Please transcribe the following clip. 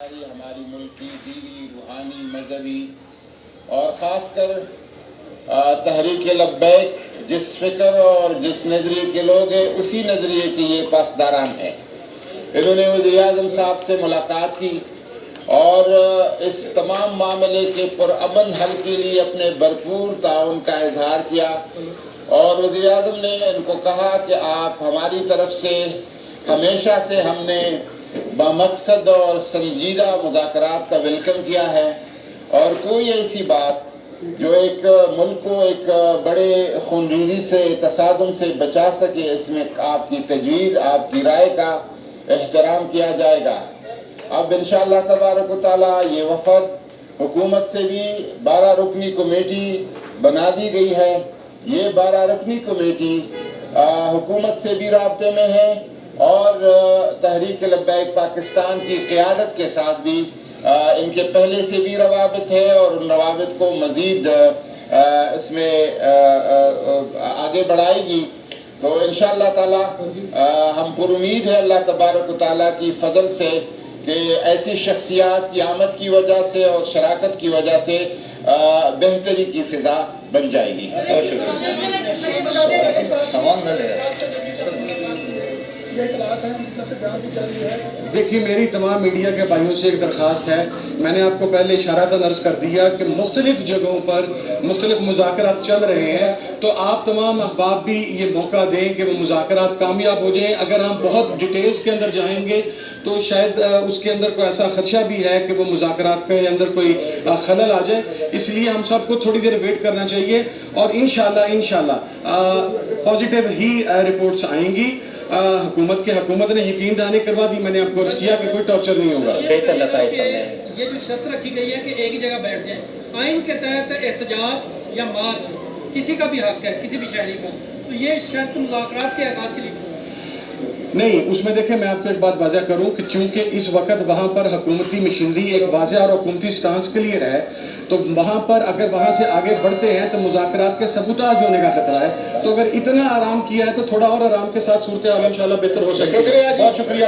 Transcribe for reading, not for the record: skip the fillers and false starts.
ہماری ملکی دینی روحانی مذہبی اور خاص کر تحریک لبیک جس فکر اور جس نظریے کے لوگ ہیں اسی نظریے کے یہ پاسداران ہیں۔ انہوں نے وزیر اعظم صاحب سے ملاقات کی اور اس تمام معاملے کے پرامن حل کے لیے اپنے بھرپور تعاون کا اظہار کیا اور وزیر اعظم نے ان کو کہا کہ آپ ہماری طرف سے ہمیشہ سے ہم نے بامقصد اور سنجیدہ مذاکرات کا ویلکم کیا ہے اور کوئی ایسی بات جو ایک ملک کو ایک بڑے خونریزی سے تصادم سے بچا سکے اس میں آپ کی تجویز آپ کی رائے کا احترام کیا جائے گا۔ اب انشاءاللہ تبارک و تعالی یہ وفد حکومت سے بھی 12 رکنی کمیٹی بنا دی گئی ہے۔ یہ 12 رکنی کمیٹی حکومت سے بھی رابطے میں ہے اور تحریک لبیک پاکستان کی قیادت کے ساتھ بھی ان کے پہلے سے بھی روابط ہے اور ان روابط کو مزید اس میں آگے بڑھائے گی۔ تو انشاءاللہ تعالی ہم پر امید ہے اللہ تبارک و تعالیٰ کی فضل سے کہ ایسی شخصیات کی آمد کی وجہ سے اور شراکت کی وجہ سے بہتری کی فضا بن جائے گی۔ دیکھیے میری تمام میڈیا کے بھائیوں سے ایک درخواست ہے، میں نے آپ کو پہلے اشاراتاً عرض کر دیا کہ مختلف جگہوں پر مختلف مذاکرات چل رہے ہیں، تو آپ تمام احباب بھی یہ موقع دیں کہ وہ مذاکرات کامیاب ہو جائیں۔ اگر ہم بہت ڈیٹیلز کے اندر جائیں گے تو شاید اس کے اندر کوئی ایسا خدشہ بھی ہے کہ وہ مذاکرات کے اندر کوئی خلل آ جائے، اس لیے ہم سب کو تھوڑی دیر ویٹ کرنا چاہیے اور انشاءاللہ پازیٹیو ہی رپورٹس آئیں گی۔ حکومت نے یقین دہانی کروا دی، میں نے آپ کو عرض کیا کہ کوئی ٹارچر نہیں ہوگا۔ یہ جو شرط رکھی گئی ہے کہ ایک ہی جگہ بیٹھ جائیں، آئین کے تحت احتجاج یا مارچ کسی کا بھی حق ہے، کسی بھی شہری کا، تو یہ شرط مذاکرات کے آغاز کے لیے نہیں، اس میں دیکھیں میں آپ کو ایک بات واضح کروں کہ چونکہ اس وقت وہاں پر حکومتی مشینری ایک واضح اور حکومتی سٹانس کلیئر ہے، تو وہاں پر اگر وہاں سے آگے بڑھتے ہیں تو مذاکرات کے سبوتاژ ہونے کا خطرہ ہے، تو اگر اتنا آرام کیا ہے تو تھوڑا اور آرام کے ساتھ صورتحال انشاءاللہ بہتر ہو سکتی ہے۔ بہت شکریہ۔